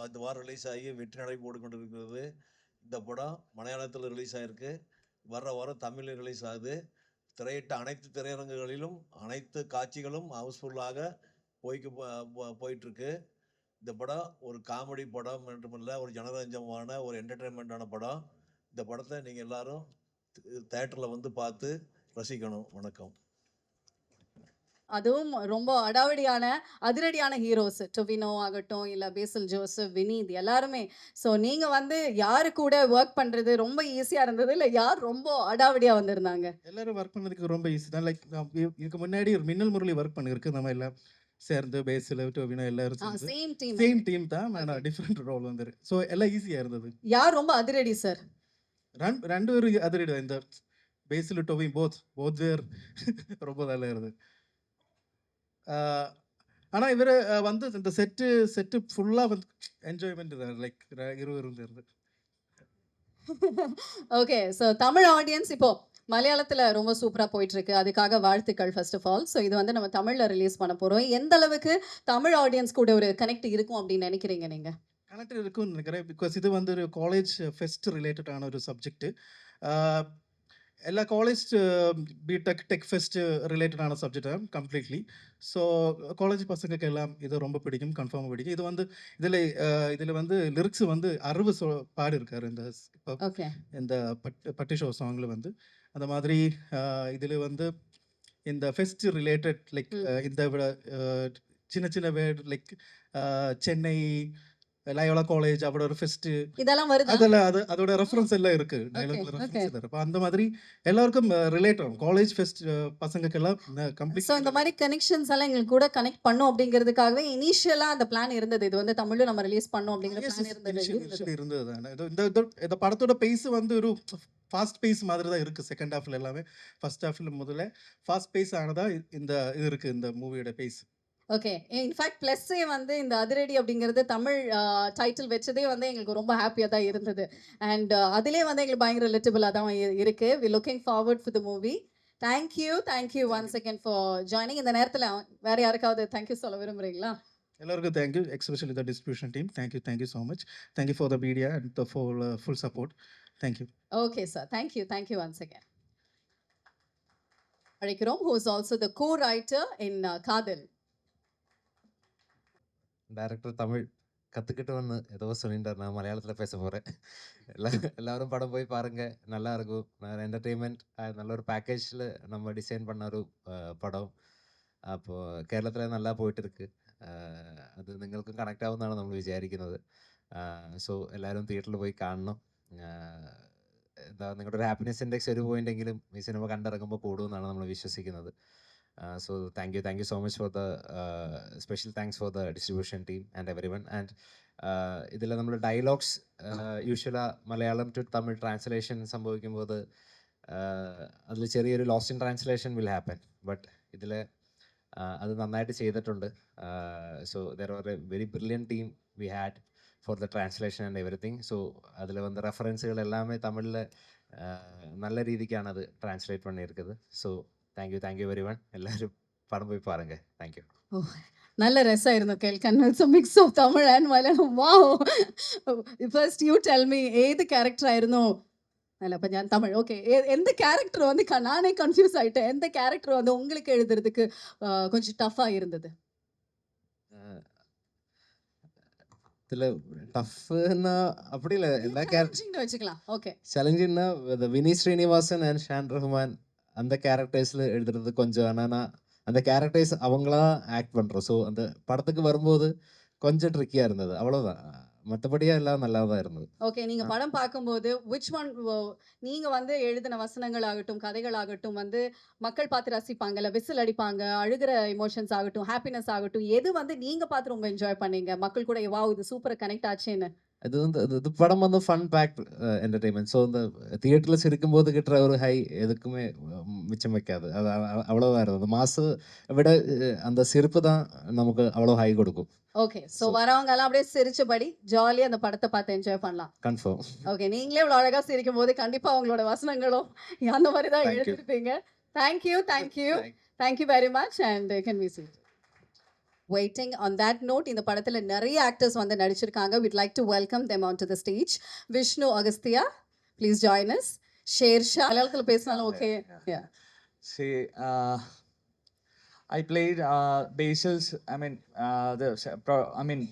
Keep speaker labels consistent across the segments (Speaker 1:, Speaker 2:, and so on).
Speaker 1: இந்த வாரம் ரிலீஸ் ஆகி வெற்றி நடை போட்டுக்கொண்டிருக்கிறது. இந்த படம் மலையாளத்தில் ரிலீஸ் ஆகிருக்கு. வர்ற வாரம் தமிழில் ரிலீஸ் ஆகுது. திரையிட்ட அனைத்து திரையரங்குகளிலும் அனைத்து காட்சிகளும் ஹவுஸ்ஃபுல்லாக போயிட்டுருக்கு. இந்த படம் ஒரு காமெடி படம் மட்டுமில்லை, ஒரு ஜனரஞ்சமான ஒரு என்டர்டெயின்மெண்ட்டான படம். இந்த படத்தை நீங்கள் எல்லாரும் தேட்டரில் வந்து பார்த்து ரசிக்கணும். வணக்கம்.
Speaker 2: அதுவும் ரொம்ப அதிரடியான ஹீரோஸ், டொவினோ ஆகட்டும், இல்லை பேசில் ஜோசப், வினீத் எல்லாருமே. ஸோ நீங்கள் வந்து யாரு கூட ஒர்க் பண்ணுறது ரொம்ப ஈஸியாக இருந்தது, இல்லை யார் ரொம்ப அடாவடியாக வந்திருந்தாங்க?
Speaker 3: எல்லாரும் ஒர்க் பண்ணதுக்கு ரொம்ப ஈஸி தான். லைக் இதுக்கு முன்னாடி ஒரு மின்னல் முரளி ஒர்க் பண்ணிருக்கு. நம்ம எல்லாம் சேர்ந்து பேசில் டொவினோ எல்லாரும் சேம் டீம் தான். ஆனால் டிஃப்ரெண்ட் ரோல் வந்துரு. ஸோ எல்லாம் ஈஸியாக இருந்தது.
Speaker 2: யார் ரொம்ப அதிரடி சார்?
Speaker 3: ரெண்டு பேரும் அதிரடி. இந்த பேசில் டொவின் போத் வேர் ரொம்ப நல்லா இருந்தது. ஆனால் இவர் வந்து இந்த செட்டு ஃபுல்லாக வந்து என்ஜாய்மெண்ட் தான். லைக் இருவரும் இருந்து.
Speaker 2: ஓகே, ஸோ தமிழ் ஆடியன்ஸ் இப்போ மலையாளத்தில் ரொம்ப சூப்பராக போயிட்டுருக்கு. அதுக்காக வாழ்த்துக்கள் ஃபர்ஸ்ட் ஆஃப் ஆல். ஸோ இது வந்து நம்ம தமிழில் ரிலீஸ் பண்ண போகிறோம். எந்த அளவுக்கு தமிழ் ஆடியன்ஸ் கூட ஒரு கனெக்ட் இருக்கும் அப்படின்னு நினைக்கிறீங்க நீங்கள்?
Speaker 3: கனெக்ட் இருக்கும்னு நினைக்கிறேன். பிகாஸ் இது வந்து ஒரு காலேஜ் ஃபெஸ்ட் ரிலேட்டடான ஒரு சப்ஜெக்ட். எல்லா காலேஜ் பிடெக் டெக் ஃபெஸ்ட் ரிலேட்டடான சப்ஜெக்ட் கம்ப்ளீட்லி. ஸோ காலேஜ் பசங்களுக்கு எல்லாம் இது ரொம்ப பிடிக்கும், கன்ஃபார்மாக பிடிக்கும். இது வந்து இதில் வந்து லிரிக்ஸ் வந்து அறுவு பாடியிருக்காரு இந்த பட்டி ஷோ சாங்கில் வந்து. அந்த மாதிரி இதில் வந்து இந்த ஃபெஸ்ட் ரிலேட்டட் லைக் இந்த சின்ன சின்ன word like Chennai Loyola college அவரோட ஒரு ஃபெஸ்ட்
Speaker 2: இதெல்லாம் வருது.
Speaker 3: அதோட ரெஃபரன்ஸ் எல்லாம் இருக்கு. அந்த மாதிரி எல்லாருக்கும் ரிலேட் ஆகும். காலேஜ் ஃபெஸ்ட் பசங்களுக்கு எல்லாம் கம்ப்ளீட்.
Speaker 2: ஸோ இந்த மாதிரி கனெக்ஷன்ஸ் எல்லாம் எங்களுக்கு கூட கனெக்ட் பண்ணும் அப்படிங்கிறதுக்காகவே இனிஷியலா அந்த பிளான் இருந்தது. இது வந்து தமிழ்ல நம்ம ரிலீஸ் பண்ணோம் அப்படிங்கிற பிளான்
Speaker 3: இருந்தது. இந்த படத்தோட பேஸ் வந்து ஒரு ஃபாஸ்ட் பேஸ் மாதிரி தான் இருக்கு. செகண்ட் ஹாஃப்ல எல்லாமே ஃபர்ஸ்ட் ஹாஃப்ல முதல்ல ஃபாஸ்ட் பேஸ் ஆனதா இது இருக்கு இந்த மூவியோட பேஸ்.
Speaker 2: ஓகே, இன்ஃபேக்ட் ப்ளஸ்ஸே வந்து இந்த அதிரடி அப்படிங்கிறது தமிழ் டைட்டில் வச்சதே வந்து எங்களுக்கு ரொம்ப ஹாப்பியாக தான் இருந்தது. அண்ட் அதிலே வந்து எங்களுக்கு பயங்கர ரிலேட்டபிளாக தான் இருக்குது. We looking forward for the movie. Thank you once again for joining. இந்த நேரத்தில் வேற யாருக்காவது தேங்க்யூ சொல்ல விரும்புகிறீங்களா?
Speaker 3: எல்லாருக்கும் thank you, especially the distribution team. Thank you so much. Thank you for the media and the full support. Thank you.
Speaker 2: Okay sir, thank you once again. அழைக்கிறோம் who is also the co-writer in Kadhal.
Speaker 4: Director Tamil கற்றுக்கிட்டு வந்து ஏதோ சொல்லிட்டார். நான் மலையாளத்தில் பேச போகிறேன். எல்லாரும் படம் போய் பாருங்கள், நல்லா இருக்கும். என்டர்டெயின்மெண்ட் நல்ல ஒரு பேக்கேஜில் நம்ம டிசைன் பண்ண ஒரு படம். அப்போது കേരളത്തിൽ நல்லா പോയിട്ട് இருக்கு. അത് നിങ്ങൾക്കും കണക്റ്റ് ആവുമെന്നാണ് നമ്മൾ വിചാരിക്കുന്നത്. സോ എല്ലാവരും തിയേറ്ററിൽ പോയി കാണണം. എന്താ നിങ്ങളുടെ ഒരു ഹാപ്പിനെസ് ഇൻഡെക്സ് ഒരു പോയിൻ്റെങ്കിലും ഈ സിനിമ കണ്ടിറങ്ങുമ്പോൾ കൂടുമെന്നാണ് നമ്മൾ വിശ്വസിക്കുന്നത്. So thank you so much for the special thanks for the distribution team and everyone. And ഇതിൽ നമ്മൾ dialogues usually Malayalam to Tamil translation സംഭവിക്കുമ്പോൾ അതിൽ ചെറിയൊരു lost in translation will happen. But ഇതിൽ അത് നന്നായിട്ട് ചെയ്തിട്ടുണ്ട്. So there are a very brilliant team we had for the translation and everything. So അതിൽ വന്ന റെഫറൻസുകൾ എല്ലാമേ തമിഴിൽ நல்ல രീതിക്കാണ് അത് ട്രാൻസ്ലേറ്റ് பண்ணியிருக்குது. So thank you everyone. எல்லாரும் படம் போய் பாருங்க. தேங்க்யூ.
Speaker 2: நல்ல രസമായിരുന്നു കേൾക്കാൻ. It's a mix of Tamil and Malayalam. Wow. First you tell me ഏത് ക്യാരക്ടർ ആയിരുന്നു? അല്ല അപ്പം ഞാൻ தமிழ். ஓகே, எந்த கேரக்டர் வந்து நானே கன்ஃபியூஸ் ஆயிட்டேன். எந்த கேரக்டர் வந்து உங்களுக்கு எழுதுறதுக்கு கொஞ்சம் டஃபா இருந்தது?
Speaker 4: இதில் டஃப்னா அப்படி இல்லை, எல்லா கேரக்டர்
Speaker 2: வச்சுக்கலாம். ஓகே,
Speaker 4: சேலஞ்சிங்னா வினீத் ஸ்ரீனிவாசன் அண்ட் ஷான் ரஹ்மான் அந்த கேரக்டர்ஸில் எழுதுறது கொஞ்சம். ஆனால் அந்த கேரக்டர்ஸ் அவங்களா ஆக்ட் பண்ணுறோம். ஸோ அந்த படத்துக்கு வரும்போது கொஞ்சம் ட்ரிக்கியாக இருந்தது, அவ்வளோதான். மற்றபடியாக எல்லாம் நல்லா தான் இருந்தது.
Speaker 2: ஓகே, நீங்கள் படம் பார்க்கும்போது விச் ஒன் நீங்கள் வந்து எழுதின வசனங்கள் ஆகட்டும், கதைகள் ஆகட்டும் வந்து மக்கள் பார்த்து ரசிப்பாங்கல்ல, விசில் அடிப்பாங்க, அழுகிற எமோஷன்ஸ் ஆகட்டும், ஹாப்பினஸ் ஆகட்டும், எது வந்து நீங்கள் பார்த்து ரொம்ப என்ஜாய் பண்ணீங்க? மக்கள் கூட வாவ் இது சூப்பராக கனெக்ட் ஆச்சுன்னு.
Speaker 4: இது வந்து இது படம் வந்து ஃபன் பேக்ட் என்டர்டெயின்மெண்ட். ஸோ இந்த தியேட்டரில் சிரிக்கும்போது கிட்டுற ஒரு ஹை எதுக்குமே மிச்சம் வைக்காது. அது அவ்வளோதான் இருந்தது. மாசு விட அந்த சிரிப்பு தான் நமக்கு அவ்வளோ ஹை கொடுக்கும்.
Speaker 2: ஓகே, ஸோ வரவங்க எல்லாம் அப்படியே சிரிச்சபடி ஜாலியாக அந்த படத்தை பார்த்து என்ஜாய் பண்ணலாம்.
Speaker 4: கன்ஃபார்ம்.
Speaker 2: ஓகே, நீங்களே இவ்வளோ அழகாக சிரிக்கும் போது கண்டிப்பாக அவங்களோட வசனங்களும் அந்த மாதிரி தான் எழுதிருப்பீங்க. Thank you very much and can we see. waiting. On that note, இந்த படத்துல நிறைய actors வந்து நடிச்சிருக்காங்க. We'd like to welcome them onto the stage. Vishnu Agastya, please join us. Shersha, மலையாளத்துல பேசினாலும் okay. Yeah.
Speaker 5: See, I played Basil's.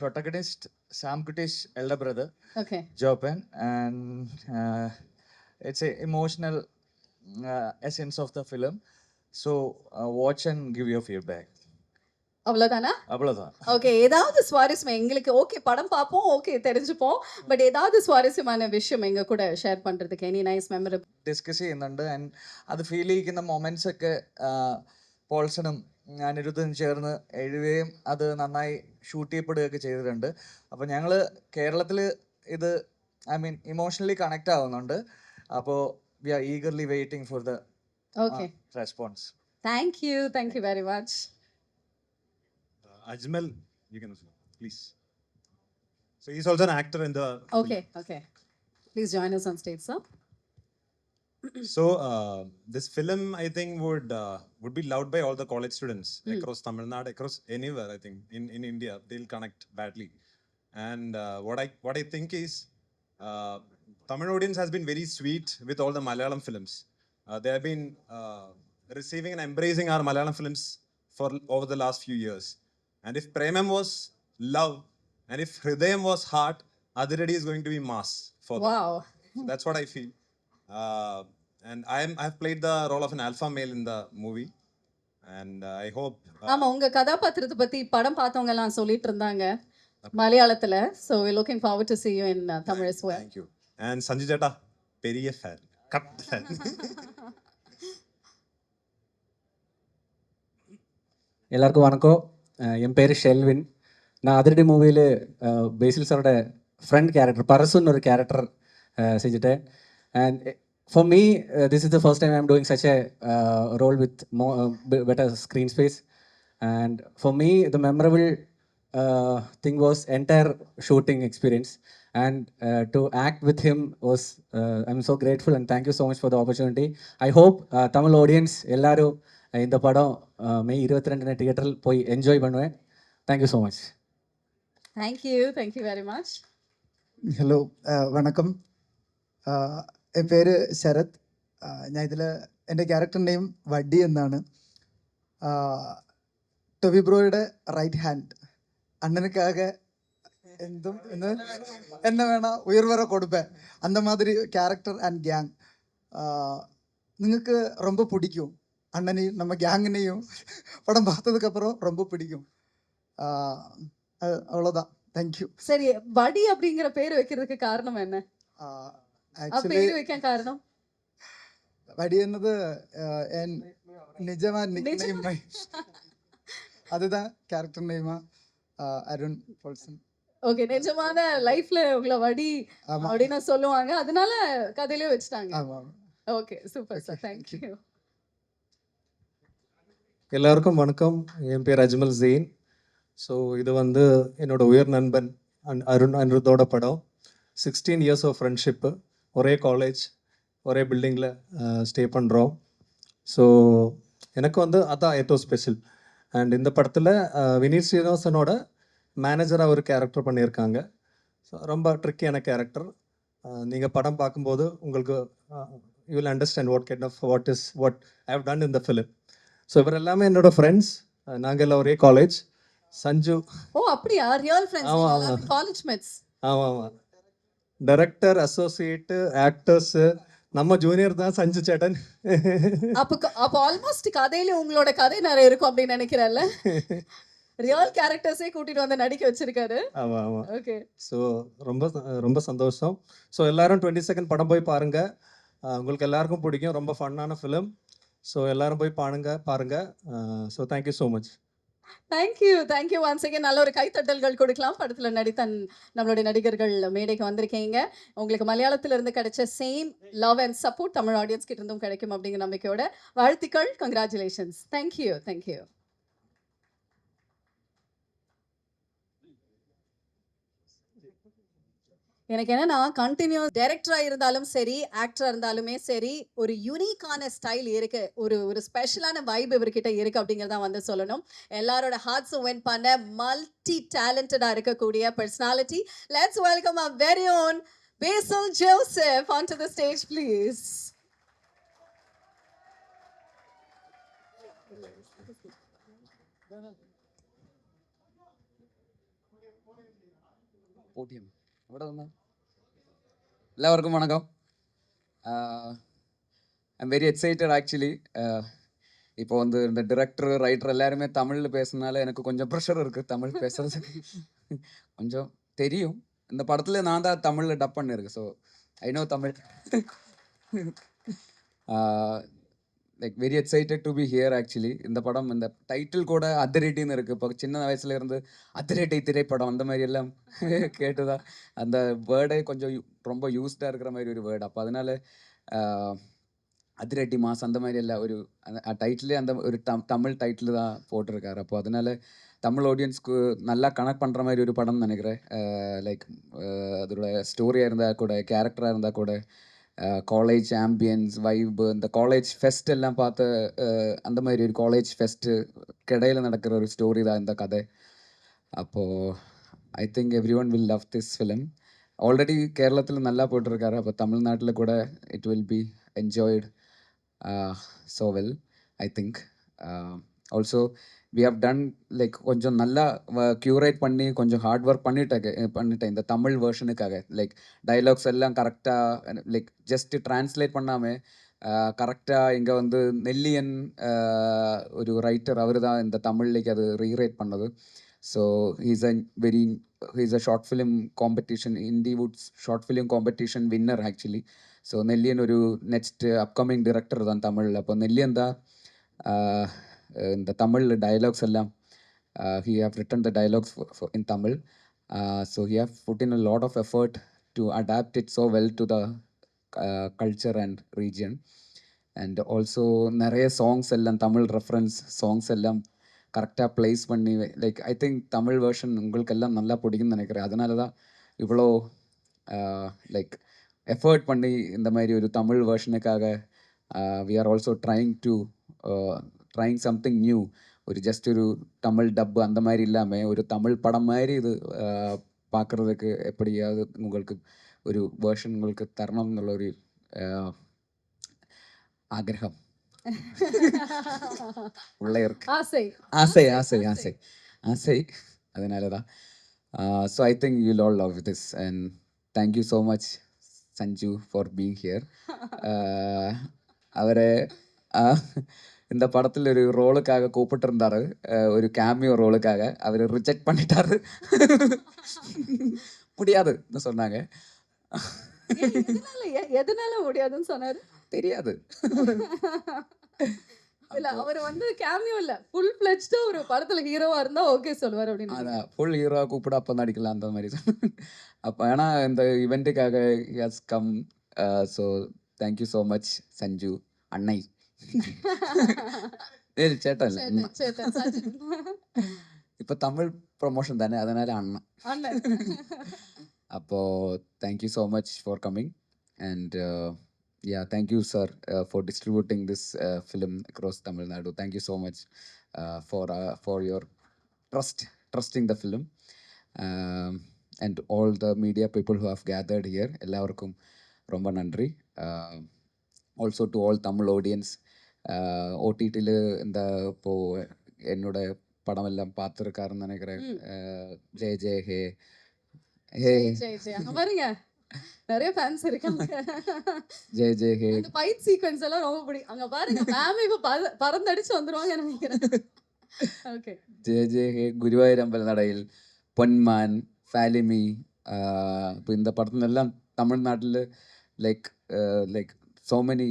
Speaker 5: Protagonist Sam Kutty's elder brother,
Speaker 2: Okay.
Speaker 5: Jopen, and it's a emotional essence of the film. So watch and give your feedback.
Speaker 2: அவ்வளவுதானா?
Speaker 5: அவ்வளவுதான்.
Speaker 2: Okay, ஏதாவது சுவாரஸ்யம் எங்களுக்கு okay படம் பார்ப்போம், okay தெரிஞ்சுப்போம், பட் ஏதாவது சுவாரஸ்யமான விஷயம் எங்க கூட ஷேர் பண்றதுக்கு எனி நைஸ் மெமரபிள்
Speaker 5: ഡിസ്കസ് ചെയ്യുന്നുണ്ട് ആൻഡ് അത് ഫീൽ ചെയ്യിക്കുന്ന മൊമെന്റ്സ് ഒക്കെ പോൾസണും അനിരുദ്ധും ചേർന്ന് എഴുതുകയും അത് നന്നായി ഷൂട്ട് ചെയ്യപ്പെടുകയൊക്കെ ചെയ്തിട്ടുണ്ട്. അപ്പോൾ ഞങ്ങൾ കേരളത്തിൽ ഇത് ഇമോഷണലി കണക്റ്റ് ആവുന്നുണ്ട്. അപ്പോൾ we are eagerly waiting for the
Speaker 2: okay.
Speaker 5: Response.
Speaker 2: Thank you very much.
Speaker 6: Ajmal, you can also, please. So he's also an actor in the
Speaker 2: Okay. Please join us on stage, sir.
Speaker 6: So this film, I think, would be loved by all the college students across Tamil Nadu, across anywhere. I think in India, they'll connect badly. And what I think is, Tamil audience has been very sweet with all the Malayalam films. They have been receiving and embracing our Malayalam films for over the last few years. And if Premam was love, and if Hridayam was heart, Adiradi is going to be mass for them.
Speaker 2: Wow.
Speaker 6: So that's what I feel. And I've played the role of an alpha male in the movie, and I hope.
Speaker 2: ஆமா, உங்க கதாபாத்திரத்தை பத்தி படம் பார்த்தவங்க எல்லாம் சொல்லிட்டு இருந்தாங்க மலையாளத்துல. So we're looking forward to see you in Tamil as well.
Speaker 6: Thank you. And Sanjay Jetta, periya fan, cut fan.
Speaker 7: எல்லாருக்கும் வணக்கம். என் பேர் ஷெல்வின். நான் அதிரடி மூவியில் பேசில் சாரோட ஃப்ரெண்ட் கேரக்டர் பரசுன்னு ஒரு கேரக்டர் செஞ்சுட்டேன். And for me this is the first time I am doing such a role with better screen space. And for me the memorable thing was entire shooting experience, and to act with him was I'm so grateful and thank you so much for the opportunity. I hope Tamil audience எல்லாரும் இந்த படம் மே 22 தியேட்டரில் போய் enjoy பண்ணுவேன். Thank you so much.
Speaker 2: Thank you very much.
Speaker 8: Hello വണക്കം. എൻ്റെ പേര് ശരത്. ഞാൻ ഇതിൽ എൻ്റെ ക്യാരക്ടർ നെയിം വഡ്ഡി എന്നാണ്. ടൊവി ബ്രോയുടെ റൈറ്റ് ഹാൻഡ്. அண்ணனுக்காக എന്തും என்ன வேணா உயிர் வர கொடுப்பேன். அந்த மாதிரி கேரக்டர் அண்ட் கேங் നിങ്ങൾക്ക് ரொம்ப பிடிக்கும். அண்ணனையும் நம்ம கேங்கினையும் படம் பார்த்ததுக்கப்புறம் ரொம்ப பிடிக்கும். அவ்வளோதான். தேங்க்யூ.
Speaker 2: சரி, வடி அப்படிங்கிற பேர் வைக்கிறதுக்கு காரணம் என்ன?
Speaker 8: ആക്ച്വലി
Speaker 2: பேர் வைக்க காரணம்
Speaker 8: വടി എന്നത് நிஜமா நிக்நேம். அதுதான் கேரக்டர் நேமா அருண் போல்சன்.
Speaker 2: ஓகே, நிஜமான லைஃப்ல உங்களை வடி அப்படின்னு சொல்லுவாங்க, அதனால கதையிலே வச்சுட்டாங்க.
Speaker 8: ஆமாம்.
Speaker 2: Okay, super sir. தேங்க்யூ.
Speaker 9: எல்லாருக்கும் வணக்கம். என் பேர் அஜ்மல் ஜெயின். ஸோ இது வந்து என்னோட உயர் நண்பன் அருண் அனிருத்தோட படம். 16 years ஆஃப் ஃப்ரெண்ட்ஷிப்பு. ஒரே காலேஜ், ஒரே பில்டிங்கில் ஸ்டே பண்ணுறோம். ஸோ எனக்கு வந்து அதான் ஏதோ ஸ்பெஷல். அண்ட் இந்த படத்தில் வினீத் ஸ்ரீனிவாசனோட மேனேஜராக ஒரு கேரக்டர் பண்ணியிருக்காங்க. ஸோ ரொம்ப ட்ரிக்கியான கேரக்டர். நீங்கள் படம் பார்க்கும்போது உங்களுக்கு you will understand what I have done in the film. So இவர் எல்லாமே என்னோட ஃப்ரெண்ட்ஸ். நாங்கள் எல்லாம் ஒரே காலேஜ். சஞ்சு.
Speaker 2: ஓ அப்படியா? Real friends?
Speaker 9: ஆமாம்,
Speaker 2: காலேஜ் மேட்ஸ்.
Speaker 9: ஆமாம். டைரக்டர், அசோசியேட்டு, ஆக்டர்ஸு நம்ம ஜூனியர் தான் சஞ்சு சேட்டன்.
Speaker 2: அப்போ ஆல்மோஸ்ட் கதையில உங்களோட கதை நிறைய இருக்கும் அப்படின்னு நினைக்கிறேன்ல. ரியல் கேரக்டர்ஸே கூட்டிட்டு வந்து நடிக்க வச்சிருக்காரு.
Speaker 9: ஆமாம்.
Speaker 2: ஓகே.
Speaker 9: ஸோ ரொம்ப ரொம்ப சந்தோஷம். ஸோ எல்லாரும் 22 படம் போய் பாருங்கள். உங்களுக்கு எல்லாருக்கும் பிடிக்கும். ரொம்ப ஃபன்னான ஃபிலிம். ஸோ எல்லாரும் போய் பாருங்க. So thank you so much.
Speaker 2: Thank you once again. நல்ல ஒரு கைத்தட்டல்கள் கொடுக்கலாம். படத்தில் நடித்த நம்மளுடைய நடிகர்கள் மேடைக்கு வந்திருக்கீங்க. உங்களுக்கு மலையாளத்தில் இருந்து கிடைச்ச same love and support Tamil audience கிட்ட இருந்தும் கிடைக்கும் அப்படிங்கிற நம்பிக்கையோட வாழ்த்துக்கள். கங்க்ராச்சுலேஷன்ஸ். தேங்க்யூ. எனக்கு என்னன்னா கண்டினியூஸ் டைரக்டரா இருந்தாலும் சரி, ஆக்டரா இருந்தாலுமே சரி, ஒரு யூனிக்கான ஸ்டைல் இருக்கு. ஒரு ஸ்பெஷலான வைப் இவர்கிட்ட இருக்கு அப்படிங்கிறத வந்து சொல்லணும். எல்லாரோட ஹார்ட்ஸும் வின் பண்ண மல்டி டேலண்டடா இருக்கக்கூடிய personality. Let's welcome our very own Basil Joseph onto the stage, please.
Speaker 10: പോട്ടിയം ഇവിടെ വന്ന എല്ലാവർക്കും വണക്കം. I am very excited actually. இப்போ வந்து இந்த டிரெக்டர் ரைட்டர் எல்லாருமே தமிழில் பேசுனால எனக்கு கொஞ்சம் ப்ரெஷர் இருக்குது தமிழ் பேசுறது. கொஞ்சம் தெரியும். இந்த படத்தில் நான் தான் தமிழில் டப் பண்ணியிருக்கேன். So I know Tamil. Like very excited to be here actually. இந்த படம் இந்த டைட்டில் கூட அதிரடின்னு இருக்குது. இப்போ சின்ன வயசுல இருந்து அதிரடி திரைப்படம் அந்த மாதிரி எல்லாம் கேட்டுதான் அந்த வேர்டே கொஞ்சம் ரொம்ப யூஸ்டாக இருக்கிற மாதிரி ஒரு வேர்டு. அப்போ அதனால அதிரடி மாஸ் அந்த மாதிரி எல்லாம் ஒரு டைட்டிலே அந்த ஒரு தமிழ் டைட்டில் தான் போட்டிருக்காரு. அப்போ அதனால தமிழ் ஆடியன்ஸ்க்கு நல்லா கனெக்ட் பண்ணுற மாதிரி ஒரு படம்னு நினைக்கிறேன். லைக் அதோட ஸ்டோரியாக இருந்தால் கூட, கேரக்டராக இருந்தால் கூட, காலேஜ் ஆம்பியன்ஸ் வைப், இந்த காலேஜ் ஃபெஸ்ட் எல்லாம் பார்த்து அந்த மாதிரி ஒரு காலேஜ் ஃபெஸ்ட்டு கிடையில நடக்கிற ஒரு ஸ்டோரி தான் இந்த கதை. அப்போது I think every one will love this film. Already கேரளத்தில் நல்லா போட்டிருக்காரு. அப்போ தமிழ்நாட்டில் கூட it will B enjoyed so well, I think. Also we have done like கொஞ்சம் நல்லா க்யூரேட் பண்ணி கொஞ்சம் ஹார்ட் ஒர்க் பண்ணிட்டேன் இந்த தமிழ் வேர்ஷனுக்காக. லைக் டைலாக்ஸ் எல்லாம் கரெக்டாக லைக் ஜஸ்ட் ட்ரான்ஸ்லேட் பண்ணாமல் கரெக்டாக இங்கே வந்து நெல்லியன் ஒரு ரைட்டர் அவர் தான் இந்த தமிழ்லேக்கு அது ரீரைட் பண்ணது. So he's a short film competition, Indiewood's short film competition winner actually. So நெல்லியன் ஒரு நெக்ஸ்ட் அப்கமிங் டிரெக்டர் தான் தமிழில். அப்போ நெல்லியன் தான் இந்த தமிழ் டயலாக்ஸ் எல்லாம் he have written the dialogues in Tamil. So he have put in a lot of effort to adapt it so well to the culture and region. And also நிறைய songs எல்லாம் Tamil reference songs எல்லாம் கரெக்டாக place பண்ணி like I think Tamil version உங்களுக்கு எல்லாம் நல்லா பிடிக்கும்னு நினைக்கிறேன். அதனால தான் இவ்வளோ லைக் எஃபர்ட் பண்ணி இந்த மாதிரி ஒரு தமிழ் வேர்ஷனுக்காக we are also trying something new. ஒரு ஜஸ்ட் ஒரு தமிழ் டப்பு அந்த மாதிரி இல்லாமல் ஒரு தமிழ் படம் மாதிரி இது பார்க்குறதுக்கு எப்படியாவது உங்களுக்கு ஒரு வேர்ஷன் உங்களுக்கு தரணும் എന്നുള്ള ஒரு ஆகிரகம் உள்ளே இருக்கு. ஆசை அதனால தான். So I think you all love this and thank you so much Sanju for being here. அவரை இந்த படத்தில் ஒரு ரோலுக்காக கூப்பிட்டுருந்தாரு, ஒரு கேமியோ ரோலுக்காக. அவர் ரிஜெக்ட் பண்ணிட்டாரு, முடியாதுன்னு சொன்னாங்க.
Speaker 2: எதனால முடியாதுன்னு சொன்னாரு
Speaker 10: தெரியாது.
Speaker 2: இல்ல அவர் வந்து கேமியோ இல்ல ஃபுல் ஃப்ளெஜ்டா ஒரு படத்துல ஹீரோவா இருந்தா ஓகே சொல்வார் அப்படின்னு.
Speaker 10: அதான் ஃபுல் ஹீரோவா கூப்பிட அப்போ நடிக்கலாம் அந்த மாதிரி சொன்னேன். அப்போ ஏன்னா இந்த இவெண்ட்டுக்காக has come. So thank you so much Sanju அன்னை. சேட்டன் இப்போ தமிழ் ப்ரொமோஷன் தானே, அதனால அண்ணன். அப்போ thank you so much for coming and yeah, thank you sir for distributing this film across Tamil Nadu. Thank you so much for your trusting the film, and all the media people who have gathered here. எல்லாருக்கும் ரொம்ப நன்றி. Also to all Tamil audience, OTTல இந்த இப்போ என்னோட படம் எல்லாம் பார்த்துருக்காருன்னு நினைக்கிறேன். ஜெய் ஜெய் ஹே ஹே
Speaker 2: பாருங்க நிறைய ஃபேன்ஸ் இருக்காங்க.
Speaker 10: ஜெய் ஜெய் ஹே
Speaker 2: அந்த ஃபைட் சீக்வென்ஸ் எல்லாம் ரொம்ப பிடிக்கும். அங்க பாருங்க மேம் இப்ப பறந்தடிச்சு வந்துருவாங்க நினைக்கிறேன். ஓகே
Speaker 10: ஜெய் ஜெய் ஹே, ഗുരുവായൂരമ്പല നടയിൽ, പൊന്മാൻ, ഫാലിമി. இப்போ இந்த படத்துல எல்லாம் தமிழ்நாட்டில் லைக் ஸோ மெனி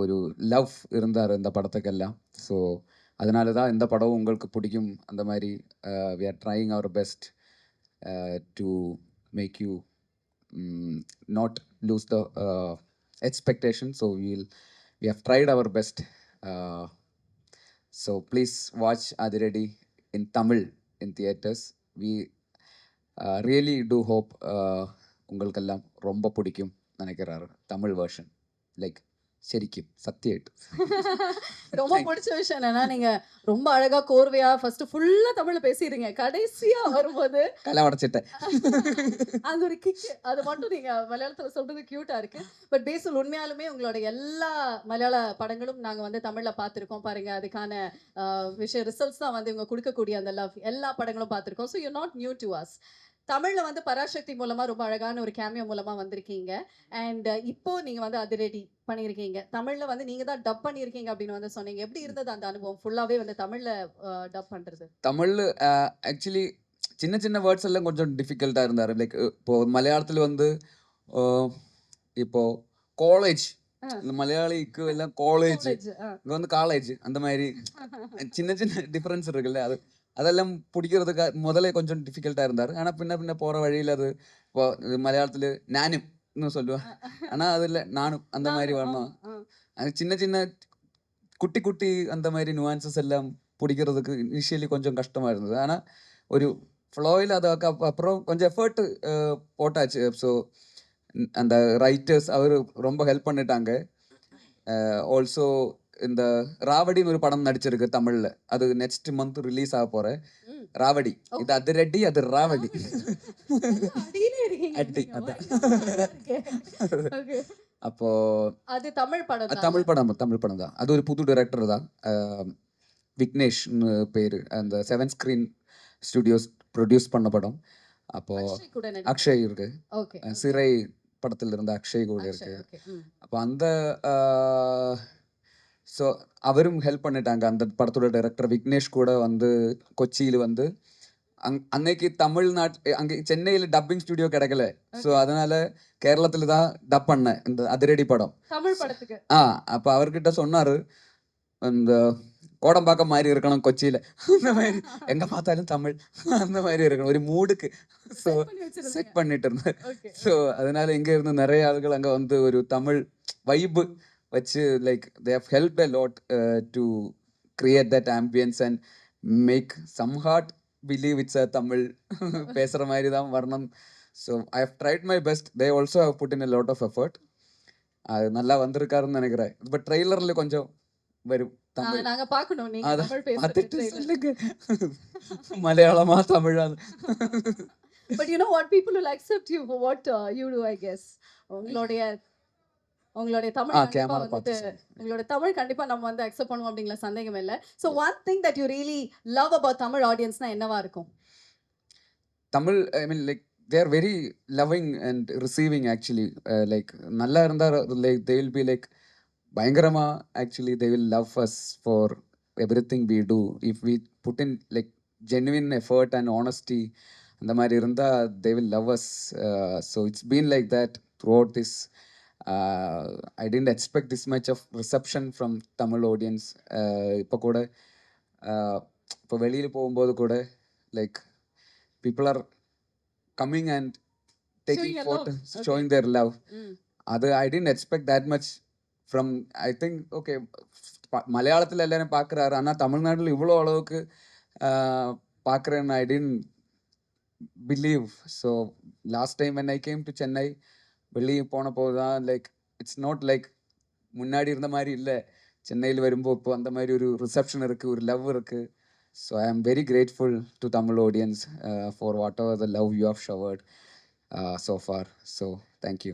Speaker 10: ஒரு லவ் இருந்தார் இந்த படத்துக்கெல்லாம். ஸோ அதனால தான் இந்த படம் உங்களுக்கு பிடிக்கும். அந்த மாதிரி we are trying our best to make you not lose the expectation. So we have tried our best. So please watch Adiradi in Tamil in theaters. Really do hope உங்களுக்கெல்லாம் ரொம்ப பிடிக்கும் நினைக்கிறாரு தமிழ் வேர்ஷன். லைக் ശരിക്കും സത്യമായിട്ട്
Speaker 2: ரொம்ப பிடிச்ச விஷயம் என்னன்னா நீங்க ரொம்ப அழகா கோர்வையா ஃபர்ஸ்ட் ஃபுல்லா தமிழ்ல பேசிடுறீங்க, கடைசியா வரும்போது
Speaker 10: കല അടച്ചിട്ടെ
Speaker 2: அது ஒரு கிக், அது மட்டும் நீங்க மலையாளத்துல சொல்றது கியூட்டா இருக்கு. பட் பேசல் உண்மையாலுமே உங்களோட எல்லா மலையாள படங்களும் நாங்க வந்து தமிழ்ல பார்த்திருக்கோம் பாருங்க. அதுக்கான விஷயம் ரிசல்ட்ஸ் தான் வந்து இவங்க கொடுக்கக்கூடிய அந்த லவ் எல்லா படங்களும் பார்த்திருக்கோம். So you not new to us. தமிழ்ல வந்து பராசக்தி மூலமா ரொம்ப அழகான ஒரு கேமியோ மூலமா வந்திருக்கீங்க. அண்ட் இப்போ நீங்க வந்து அதிரடி பண்ணியிருக்கீங்க. தமிழ்ல வந்து நீங்க தான் டப் பண்ணியிருக்கீங்க அப்படின்னு வந்து சொன்னீங்க. எப்படி இருந்தது அந்த அனுபவம் ஃபுல்லாவே வந்து தமிழ்ல டப் பண்றது?
Speaker 10: தமிழ் ஆக்சுவலி சின்ன சின்ன வேர்ட்ஸ் எல்லாம் கொஞ்சம் டிஃபிகல்ட்டாக இருந்தார். லைக் இப்போ மலையாளத்தில் வந்து இப்போ காலேஜ், இந்த மலையாளிக்கு எல்லாம் காலேஜ், இங்கே வந்து காலேஜ், அந்த மாதிரி சின்ன சின்ன டிஃப்ரென்ஸ் இருக்குல்ல, அதெல்லாம் பிடிக்கிறதுக்கு முதல்ல கொஞ்சம் டிஃபிகல்ட்டாக இருந்தார். ஆனால் பின்ன போகிற வழியில் அது இப்போ மலையாளத்தில் நானும் இன்னும் சொல்லுவேன், ஆனால் அதில் நானும் அந்த மாதிரி வரணும். அது சின்ன சின்ன குட்டி குட்டி அந்த மாதிரி நுவான்சஸ் எல்லாம் பிடிக்கிறதுக்கு இனிஷியலி கொஞ்சம் கஷ்டமாக இருந்தது. ஆனால் ஒரு ஃப்ளோயில் அതൊക്കെ அப்புறம் கொஞ்சம் எஃபர்ட் போட்டாச்சு. ஸோ அந்த ரைட்டர்ஸ் அவர் ரொம்ப ஹெல்ப் பண்ணிட்டாங்க. ஆல்சோ இந்த ராவடின்னு ஒரு படம் நடிச்சிருக்கு தமிழ்ல, அது நெக்ஸ்ட் மந்த் ரிலீஸ் ஆக போற ராவடி. இது அதிரடி, அது ராவடி. அடி அதான். அப்போ
Speaker 2: அது தமிழ் படம் தான்.
Speaker 10: தமிழ் படம் தான். அது ஒரு புது டைரக்டர் தான், விக்னேஷ்னு பேரு. அந்த 7 ஸ்கிரீன் ஸ்டுடியோஸ் ப்ரொடியூஸ் பண்ண படம். அப்போ அக்ஷய் இருக்கு, சிறை படத்தில் இருந்த அக்ஷய் கூட இருக்கு. அப்போ அந்த ஸோ அவரும் ஹெல்ப் பண்ணிட்டாங்க. அந்த படத்தோட டைரக்டர் விக்னேஷ் கூட வந்து கொச்சியில் வந்து அன்னைக்கு தமிழ்நாட்டு அங்கே சென்னையில் டப்பிங் ஸ்டுடியோ கிடைக்கல. ஸோ அதனால கேரளத்தில் தான் டப் பண்ணேன் இந்த அதிரடி படம்
Speaker 2: தமிழ் படத்துக்கு.
Speaker 10: அப்போ அவர்கிட்ட சொன்னார், இந்த கோடம்பாக்கம் மாதிரி இருக்கணும் கொச்சியில், அந்த மாதிரி எங்கே பார்த்தாலும் தமிழ் அந்த மாதிரி இருக்கணும் ஒரு மூடுக்கு. ஸோ செட் பண்ணிட்டு இருந்தேன். ஸோ அதனால இங்கே இருந்து நிறைய ஆளுகள் அங்கே வந்து ஒரு தமிழ் வைப்பு வச்சு like they have helped a lot to create that ambience and make some heart believe it's a Tamil பேசுகிற மாதிரி தான் வரணும். So I have tried my best. They also have put in a lot of effort. அது நல்லா வந்திருக்காருன்னு நினைக்கிறேன். இப்போ ட்ரெய்லரில் கொஞ்சம் வரும் தமிழ்,
Speaker 2: நாங்க பார்க்கணும். நீங்க
Speaker 10: அதை
Speaker 2: தமிழ் பேசுறது
Speaker 10: பார்த்துட்டு சொல்லுங்க மலையாளமா தமிழா.
Speaker 2: But you know what, people will accept you for what you do, I guess. உங்களுடைய தமிழ் கண்டிப்பா வந்துட்டு உங்களோட தமிழ் கண்டிப்பா நம்ம வந்து அக்செப்ட் பண்ணுவோம் அப்படிங்கிற சந்தேகம் இல்லை. So one thing that you really love about Tamil ஆடியன்ஸ்னா என்னவா இருக்கும்?
Speaker 10: Tamil I mean like they are very loving and receiving actually. Like நல்லா இருந்தா like they will be like பயங்கரமா actually they will love us for everything we do. If we put in like genuine effort and honesty, அந்த மாதிரி இருந்தா they will love us. So it's been like that throughout this. I didn't expect this much of reception from Tamil audience. இப்போ கூட இப்போ வெளியில் போகும்போது கூட like people are coming and taking photos, showing their love. அது I didn't expect that much from, I think okay மலையாளத்தில் எல்லாரும் பார்க்குறாரு, ஆனால் தமிழ்நாட்டில் இவ்வளோ அளவுக்கு பார்க்குறேன்னு I didn't believe. So last time when I came to Chennai, வெளியே போனப்போ தான் லைக் இட்ஸ் நாட் லைக் முன்னாடி இருந்த மாதிரி இல்லை. சென்னையில் வரும்போது இப்போ அந்த மாதிரி ஒரு ரிசப்ஷன் இருக்குது, ஒரு லவ் இருக்குது. So I am very grateful to Tamil audience for whatever the love you have showered so far. So thank you.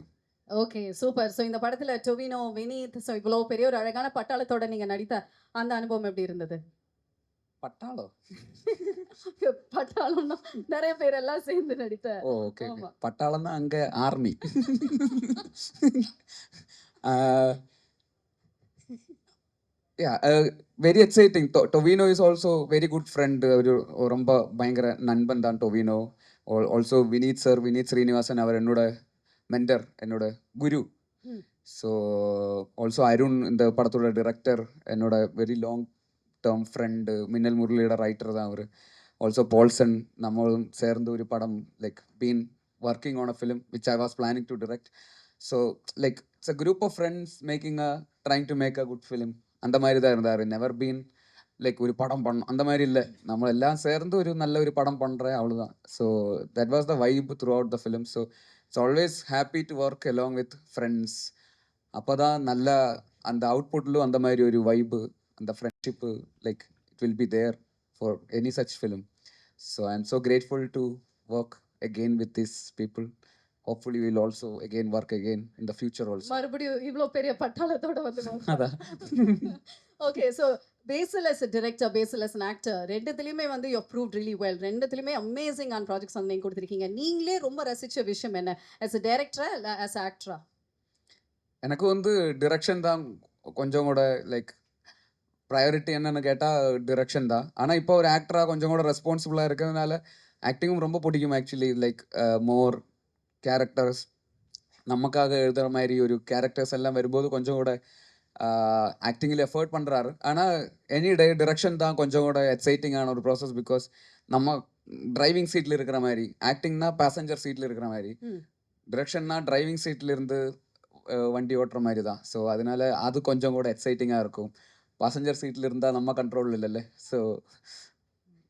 Speaker 2: Okay, super. So இந்த படத்தில் டொவினோ, வினீத், ஸோ இவ்வளோ பெரிய ஒரு அழகான பட்டாளத்தோட நீங்கள் நடித்த அந்த அனுபவம் எப்படி இருந்தது?
Speaker 10: பட்டாளம்
Speaker 2: பட்டாளம்னா நிறைய பேர் எல்லாம் சேர்ந்து நடித்த.
Speaker 10: ஓகே, பட்டாளம் தான் அங்கே army. Very exciting. Tovino is also very good friend. ஒரு ரொம்ப பயங்கர நண்பன் தான் டொவினோ. ஆல்சோ வினீத் சார், வினீத் ஸ்ரீனிவாசன், அவர் என்னோட மென்டர், என்னோட குரு. ஸோ ஆல்சோ அருண், இந்த படத்தோட டிரெக்டர், என்னோட வெரி லாங் டேர்ம் ஃப்ரெண்டு. மின்னல் முரளியோட ரைட்டர் தான் அவர். ஆல்சோ போல்சன், நம்மளும் சேர்ந்து ஒரு படம் like been working on a film which I was planning to direct. So like it's a group of friends trying to make a good film. அந்த மாதிரி தான் இருந்தார். never been லைக் ஒரு படம் பண்ணணும் அந்த மாதிரி இல்லை, நம்ம எல்லாம் சேர்ந்து ஒரு நல்ல ஒரு படம் பண்ணுறேன் அவ்வளோதான். So that was the vibe through out the film. So it's always happy to work along with friends. அப்போ தான் நல்ல அந்த அவுட்புட்லும் அந்த மாதிரி ஒரு வைப்பு, அந்த friendship, like it will be there for any such film. So I am so grateful to work again with these people. Hopefully we'll also again work again in the future also.
Speaker 2: மறுபடியும் இவ்ளோ பெரிய பட்டாளத்தோட வந்து
Speaker 10: அதான்.
Speaker 2: Okay so Basil as a director, Basil as an actor, ரெண்டுத்துலையுமே வந்து you proved really well. ரெண்டுத்துலையுமே amazing ஆன் ப்ராஜெக்ட்ஸ் வந்து நீங்கள் கொடுத்துருக்கீங்க. நீங்களே ரொம்ப ரசித்த விஷயம் என்ன as a director இல்லை as a actor?
Speaker 10: எனக்கு வந்து டிரெக்ஷன் தான் கொஞ்சம் கூட லைக் ப்ரையாரிட்டி என்னன்னு கேட்டால் டிரெக்ஷன் தான். ஆனால் இப்போ ஒரு ஆக்டராக கொஞ்சம் கூட ரெஸ்பான்சிபிளாக இருக்கிறதுனால ஆக்டிங்கும் ரொம்ப பிடிக்கும் ஆக்சுவலி. லைக் மோர் கேரக்டர்ஸ் நமக்காக எழுதுகிற மாதிரி ஒரு கேரக்டர்ஸ் எல்லாம் வரும்போது கொஞ்சம் கூட ஆக்டிங்கில் எஃபர்ட் பண்ணுறாரு. ஆனால் எனி டே டிரெக்ஷன் தான் கொஞ்சம் கூட எக்ஸைட்டிங்கான ஒரு ப்ராசஸ். பிகாஸ் நம்ம டிரைவிங் சீட்டில் இருக்கிற மாதிரி, ஆக்டிங்னா பேசஞ்சர் சீட்டில் இருக்கிற மாதிரி, டிரெக்ஷன்னா டிரைவிங் சீட்டில் இருந்து வண்டி ஓட்டுற மாதிரி தான். ஸோ அதனால அது கொஞ்சம் கூட எக்ஸைட்டிங்காக இருக்கும். பேசஞ்சர் சீட்டில் இருந்தால் நம்ம கண்ட்ரோல் இல்லைல்ல. ஸோ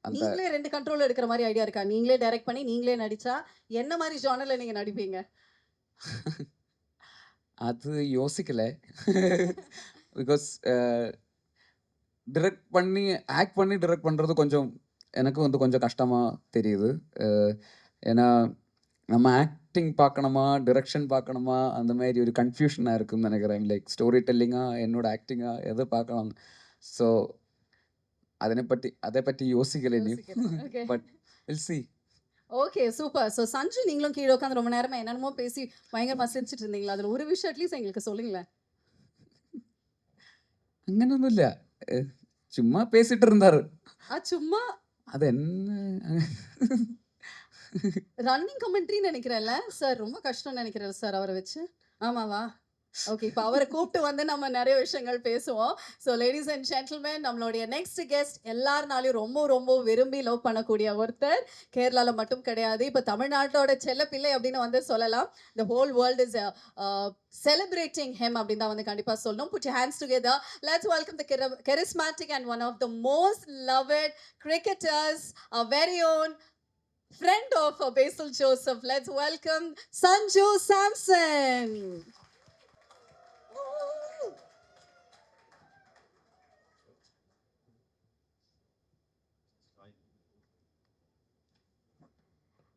Speaker 10: அந்த
Speaker 2: நீங்களே ரெண்டு கண்ட்ரோல் எடுக்கிற மாதிரி ஐடியா இருக்கா? நீங்களே டைரக்ட் பண்ணி நீங்களே நடிச்சா என்ன மாதிரி ஜானரில் நீங்கள் நடிப்பீங்க?
Speaker 10: அது யோசிக்கல. பிகாஸ் டிரெக்ட் பண்ணி ஆக்ட் பண்ணி டிரெக்ட் பண்ணுறது கொஞ்சம் எனக்கு வந்து கொஞ்சம் கஷ்டமாக தெரியுது. ஏன்னா நம்ம ஆக்டிங் பார்க்கணுமா டிரெக்ஷன் பார்க்கணுமா அந்த மாதிரி ஒரு கன்ஃபியூஷனாக இருக்குன்னு நினைக்கிறேன். லைக் ஸ்டோரி டெல்லிங்காக என்னோட ஆக்டிங்காக எதை பார்க்கலாம். ஸோ அதை பற்றி யோசிக்கல இன்னும்.
Speaker 2: Okay
Speaker 10: but will see.
Speaker 2: Okay super. So Sanju, நீங்களும் கீழே உட்காந்து ரொம்ப நேரமாக என்னென்னமோ பேசி பயங்கரமாக சிரிச்சிட்டு இருந்தீங்களா? அதில் ஒரு விஷயம் அட்லீஸ்ட் எங்களுக்கு சொல்லுங்களேன்.
Speaker 10: അങ്ങനൊന്നും ഇല്ല, ചുമ്മാ പേസിട്ട് இருந்தாரு.
Speaker 2: சும்மா
Speaker 10: அது என்ன
Speaker 2: ரன்னிங் கமெண்ட்ரின்னு நினைக்கிறேன்ல சார், ரொம்ப கஷ்டம்னு நினைக்கிறேன் சார் அவரை வச்சு. ஆமாவா? ஓகே, இப்போ அவரை கூப்பிட்டு வந்து நம்ம நிறைய விஷயங்கள் பேசுவோம். ஸோ லேடிஸ் அண்ட் ஜென்டில்மேன், நம்மளுடைய நெக்ஸ்ட் கெஸ்ட் எல்லாருனாலையும் ரொம்ப ரொம்ப விரும்பி லவ் பண்ணக்கூடிய ஒருத்தர். கேரளாவில் மட்டும் கிடையாது, இப்போ தமிழ்நாட்டோட செல்ல பிள்ளை அப்படின்னு வந்து சொல்லலாம். The whole world is celebrating him அப்படின்னு தான் வந்து கண்டிப்பாக சொல்லணும். Put your hands together. Let's welcome the charismatic and one of the most loved cricketers, our very own friend of Basil Joseph. Let's welcome Sanju Samson.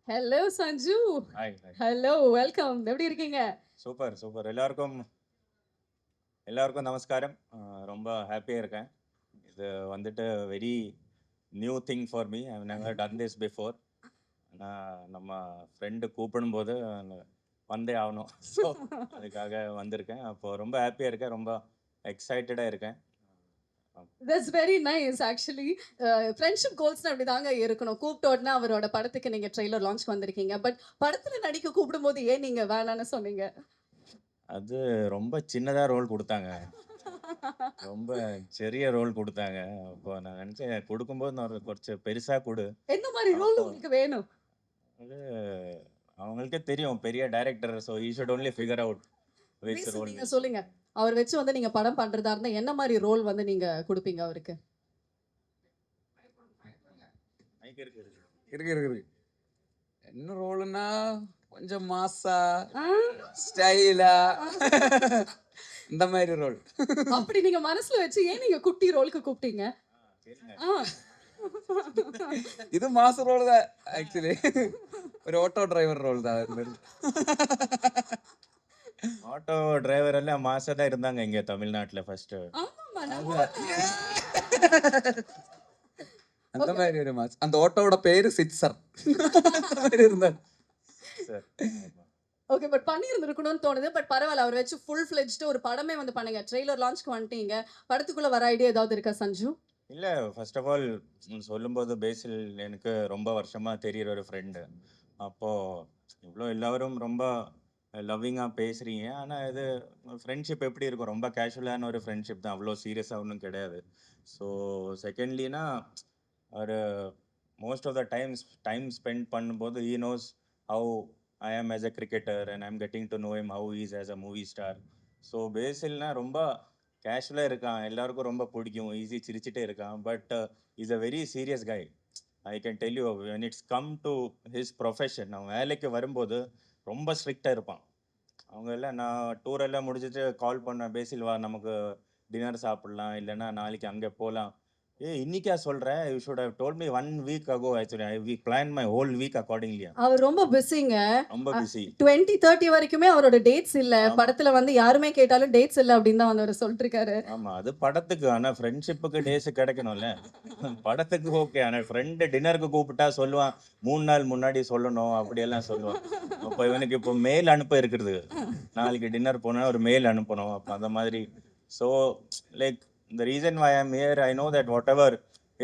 Speaker 2: Hello Sanju.
Speaker 11: Hi.
Speaker 2: Hello, welcome. எப்படி இருக்கீங்க?
Speaker 11: Super super. எல்லாருக்கும் நமஸ்காரம். ரொம்ப ஹாப்பியாக இருக்கேன். இது வந்துட்டு very new thing for me. I never done this before. ஆனால் நம்ம ஃப்ரெண்டு கூப்பிடும்போது வந்தே ஆகணும். ஸோ அதுக்காக வந்திருக்கேன். அப்போது ரொம்ப ஹாப்பியாக இருக்கேன், ரொம்ப எக்ஸைட்டடாக இருக்கேன்.
Speaker 2: That's very nice actually. Friendship கோல்ஸ்னா அப்படி தாங்க இருக்கணும். கூப்பிட்ட உடனே அவரோட படத்துக்கு நீங்கள் ட்ரெய்லர் லான்ச்க்கு வந்திருக்கீங்க. பட் படத்தில் நடிக்க கூப்பிடும்போது ஏன் நீங்கள் வேணான்னு சொன்னீங்க?
Speaker 11: அது ரொம்ப சின்னதாக ரோல் கொடுத்தாங்க, ரொம்ப சிறிய ரோல் கொடுத்தாங்க. அப்போ நான் நினச்சேன் கொடுக்கும்போது நான் கொஞ்சம் பெருசாக கொடு.
Speaker 2: என்ன மாதிரி ரோல் உங்களுக்கு வேணும்?
Speaker 11: அது அவங்களுக்கே தெரியும், பெரிய director. So I should only figure out which
Speaker 2: Please,
Speaker 11: role.
Speaker 2: நீங்க சொல்லுங்க. அவர் வச்சு வந்து நீங்க படம் பண்றதா இருந்தா என்ன மாதிரி ரோல் வந்து நீங்க கொடுப்பீங்க அவருக்கு?
Speaker 10: இருக்கு. என்ன ரோலுன்னா கொஞ்சம் மாசா ஸ்டைலா இந்த மாதிரி ரோல்.
Speaker 2: அப்படி நீங்க மனசுல வச்சு ஏன் நீங்க குட்டி ரோலுக்கு கூப்பிட்டீங்க?
Speaker 10: இது மாச ரோல் தான் ஆக்சுவலி. ஒரு ஆட்டோ டிரைவர் ரோல் தான்.
Speaker 11: ஆட்டோ டிரைவர் எல்லாம் மாசா தான் இருந்தாங்க இங்க தமிழ்நாட்டுல ஃபர்ஸ்ட்.
Speaker 10: அந்த மாதிரி ஒரு மாஸ். அந்த ஆட்டோவோட பேரு சிட்சர் இருந்தார்.
Speaker 2: ஓகே, பட் பண்ணி இருந்திருக்கணும்னு தோணுது. பட் பரவாயில்ல, அவர் வச்சு ஃபுல் ஃபிளெஜ்டு ஒரு படமே வந்து பண்ணுங்க. ட்ரெய்லர் லான்ச்க்கு வந்துட்டீங்க. படத்துக்குள்ள வர ஐடியா ஏதாவது இருக்கா சஞ்சு?
Speaker 11: இல்ல, ஃபர்ஸ்ட் ஆஃப் ஆல் சொல்லும்போது பேசில் எனக்கு ரொம்ப வருஷமா தெரியுற ஒரு ஃப்ரெண்டு. அப்போ இவ்வளோ எல்லாரும் ரொம்ப லவ்விங்காக பேசுகிறீங்க. ஆனால் இது ஃப்ரெண்ட்ஷிப் எப்படி இருக்கும், ரொம்ப கேஷுவலான ஒரு ஃப்ரெண்ட்ஷிப் தான், அவ்வளோ சீரியஸாக ஒன்றும் கிடையாது. ஸோ செகண்ட்லினா ஒரு most of the time spend பண்ணும்போது he knows how I am as a cricketer and I'm getting to know him how he is as a movie star. So பேசில்னா ரொம்ப கேஷுவலாக இருக்கான், எல்லாருக்கும் ரொம்ப பிடிக்கும், ஈஸி சிரிச்சிட்டே இருக்கான். But is a very serious guy. I can tell you when it's come to his profession, அவன் வேலைக்கு வரும்போது ரொம்ப ஸ்ட்ரிக்டாக இருப்பான். அவங்க எல்லாம் நான் டூர் எல்லாம் முடிச்சுட்டு கால் பண்ணேன், பேசில் வா நமக்கு டின்னர் சாப்பிடலாம், இல்லைன்னா நாளைக்கு அங்கே போகலாம். இன்னைக்கா சொல்கிறேன், you should have told me 1 week ago actually. I plan my whole week accordingly.
Speaker 2: அவர் ரொம்ப பிஸிங்க.
Speaker 11: ரொம்ப பிஸி.
Speaker 2: 2030 வரைக்குமே அவரோட டேட்ஸ் இல்ல.
Speaker 11: ஆமா.
Speaker 2: படத்துல வந்து யாருமே கேட்டாலும் டேட்ஸ் இல்ல அப்படின்னு தான் வந்து அவர் சொல்லிட்டு இருக்காரு.
Speaker 11: ஆமாம், அது படத்துக்கு. ஆனால் ஃப்ரெண்ட்ஷிப்புக்கு டேஸ் கிடைக்கணும்ல. படத்துக்கு ஓகே, ஆனால் ஃப்ரெண்டு டின்னருக்கு கூப்பிட்டா சொல்லுவான் 3 நாள் முன்னாடி சொல்லணும், அப்படியெல்லாம் சொல்லுவான். அப்போ இவனுக்கு இப்போ மெயில் அனுப்ப இருக்கிறது, நாளைக்கு டின்னர் போனால் ஒரு மெயில் அனுப்பணும். அப்போ அந்த மாதிரி. So like the reason why I'm here, I know that whatever,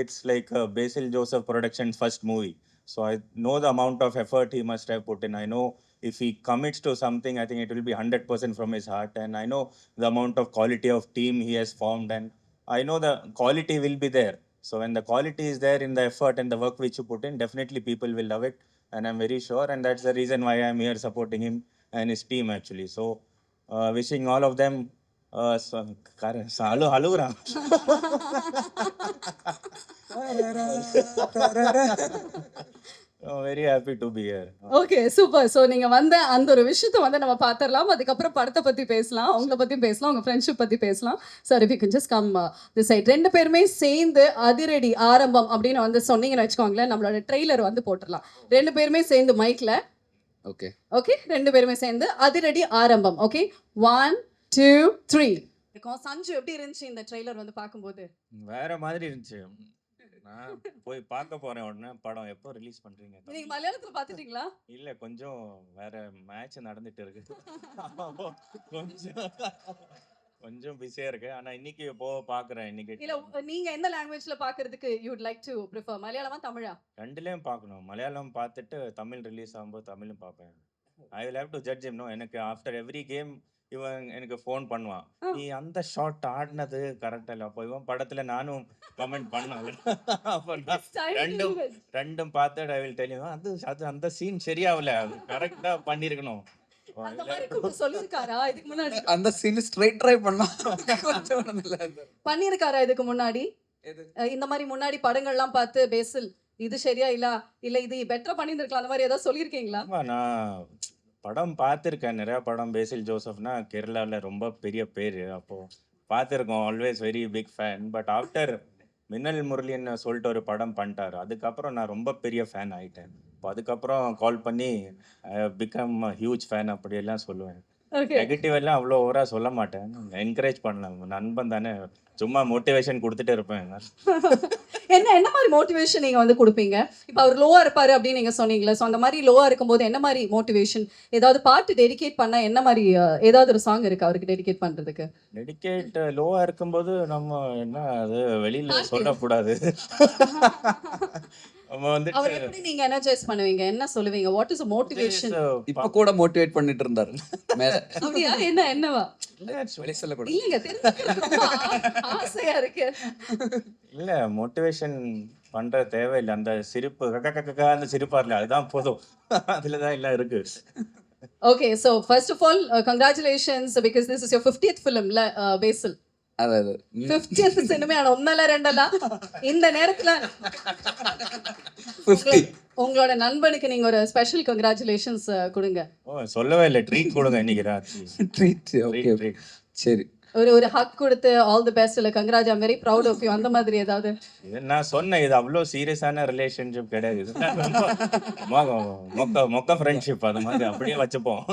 Speaker 11: it's like Basil Joseph Productions' first movie. So I know the amount of effort he must have put in. I know if he commits to something, I think it will be 100% from his heart. And I know the amount of quality of team he has formed. And I know the quality will be there. So when the quality is there in the effort and the work which you put in, definitely people will love it. And I'm very sure. And that's the reason why I'm here supporting him and his team actually. So wishing all of them அழுகுறான். Very happy to be here.
Speaker 2: Okay, super. So நீங்க வந்த அந்த ஒரு விஷயத்தை வந்து நம்ம பார்த்துடலாம். அதுக்கப்புறம் படத்தை பத்தி பேசலாம், அவங்கள பத்தியும் பேசலாம், உங்க ஃப்ரெண்ட்ஷிப் பத்தி பேசலாம். Sir if you can just come this side. 2 பேருமே சேர்ந்து அதிரடி ஆரம்பம் அப்படின்னு வந்து சொன்னீங்கன்னு வச்சுக்கோங்களேன், நம்மளோட ட்ரெய்லர் வந்து போட்டுடலாம். 2 பேருமே சேர்ந்து மைக்ல.
Speaker 10: ஓகே
Speaker 2: ஓகே, 2 பேருமே சேர்ந்து அதிரடி ஆரம்பம். ஓகே, 1 2 3. சஞ்சு எப்படி இருந்துச்சு இந்த ட்ரெய்லர் வந்து பார்க்கும்போது?
Speaker 11: வேற மாதிரி இருந்துச்சு. நான் போய் பார்க்க போறேன் உடனே. படம் எப்போ ரிலீஸ் பண்றீங்க?
Speaker 2: நீங்க மலையாளத்துல பார்த்துட்டீங்களா?
Speaker 11: இல்ல, கொஞ்சம் வேற மேட்ச் நடந்துட்டு இருக்கு. கொஞ்சம் கொஞ்சம் பிஸியா இருக்கு. ஆனா இன்னைக்கு பாக்குறேன். இன்னைக்கு
Speaker 2: இல்ல, நீங்க எந்த லாங்குவேஜ்ல பார்க்கிறதுக்கு you would like to prefer, மலையாளமா தமிழா?
Speaker 11: ரெண்டுலயும் பார்க்கணும். மலையாளம் பார்த்துட்டு தமிழ் ரிலீஸ் ஆகும்போது தமிழும் பார்ப்பேன். I will have to judge him. No, எனக்கு ஆஃப்டர் எவ்ரி கேம் இவன் எனக்கு ஃபோன் பண்ணுவான், நீ அந்த ஷாட் ஆடினது கரெக்டா இல்லை. அப்போ இவன் படத்துல நானும் கமெண்ட் பண்ணாங்க. அப்போ ரெண்டும் பார்த்துட்டு ஐ வில் டெல் யூ, அது அந்த சீன் சரியாகல, அது கரெக்டா பண்ணிருக்கணும்.
Speaker 2: அந்த மாதிரி கூப்பிட்டு சொல்லிருக்காரா இதுக்கு முன்னாடி?
Speaker 10: அந்த சீன் ஸ்ட்ரைட் ட்ரை பண்ணலாம்
Speaker 2: பண்ணிருக்காரா இதுக்கு முன்னாடி? இந்த மாதிரி முன்னாடி படங்கள்லாம் பார்த்து பேசில் இது சரியா இல்ல இது பெட்டரா பண்ணிருக்கலாம் அந்த மாதிரி ஏதாவது சொல்லியிருக்கீங்களா?
Speaker 11: நான் படம் பார்த்துருக்கேன், நிறையா படம். பேசில் ஜோசப்னா கேரளாவில் ரொம்ப பெரிய பேர். அப்போது பார்த்துருக்கோம், always very big fan. But after Minnal முரளின்னு சொல்லிட்டு ஒரு படம் பண்ணிட்டாரு, அதுக்கப்புறம் நான் ரொம்ப பெரிய ஃபேன் ஆகிட்டேன். இப்போ அதுக்கப்புறம் கால் பண்ணி பிகம் ஹியூஜ் ஃபேன் அப்படியெல்லாம் சொல்லுவேன். நெகட்டிவ் எல்லாம் அவ்வளோ ஓவராக சொல்ல மாட்டேன், என்கரேஜ் பண்ணலாம். நண்பன் தானே, சும்மா மோட்டிவேஷன் கொடுத்துட்டு இருப்பேன்.
Speaker 2: என்ன மாதிரி மோட்டிவேஷன் நீங்க வந்து கொடுப்பீங்க? இப்போ அவர் லோவா இருப்பாரு அப்படின்னு நீங்க சொன்னீங்களா, ஸோ அந்த மாதிரி லோவா இருக்கும்போது என்ன மாதிரி மோட்டிவேஷன்? ஏதாவது பாட்டு டெடிகேட் பண்ண என்ன மாதிரி ஏதாவது ஒரு சாங் இருக்கு அவருக்கு டெடிகேட் பண்றதுக்கு?
Speaker 11: டெடிகேட் லோவா இருக்கும்போது நம்ம என்ன அது வெளியில சொல்லக்கூடாது. நம்ம வந்து
Speaker 2: அவர் எப்படி நீங்க எனர்ஜைஸ் பண்ணுவீங்க, என்ன சொல்லுவீங்க, வாட் இஸ் a motivation?
Speaker 10: இப்ப கூட மோட்டிவேட் பண்ணிட்டு இருந்தாரு மேல.
Speaker 2: அப்படியா? என்னவா?
Speaker 10: வெளிய சொல்லக்கூடாது.
Speaker 2: இல்லங்க, தெரிஞ்சுக்க ஆசையா இருக்கு.
Speaker 11: இல்ல, மோட்டிவேஷன் பண்ற தேவையில்லை. அந்த சிரிப்பு அந்த சிரிப்பார்ல அதுதான் போதும். அதுலதான் எல்லாம் இருக்கு.
Speaker 2: Okay, so first of all, congratulations because this is your 50th film, Basil.
Speaker 10: அதாவது
Speaker 2: 50th சினிமா ஒன்னல ரெண்டல இந்த நேரத்துல
Speaker 10: 50
Speaker 2: உங்களோட நண்பனுக்கு நீங்க ஒரு ஸ்பெஷல் கங்க்ராச்சுலேஷன்ஸ் கொடுங்க.
Speaker 11: சொல்லவே இல்லை, ட்ரீட் கொடுங்க இன்னைக்கு ராத்திரி.
Speaker 10: ட்ரீட். ஓகே, சரி.
Speaker 2: ஒரு ஹக் கொடுத்து ஆல் தி பெஸ்ட் இல்ல congrats, I'm very proud of you அந்த மாதிரி ஏதாவது?
Speaker 11: இது நான் சொன்னேன், இது அவ்வளோ சீரியஸான ரிலேஷன்ஷிப் கிடையாது. இது மொக்க ஃப்ரெண்ட்ஷிப், அது மாதிரி அப்படியே வச்சுப்போம்.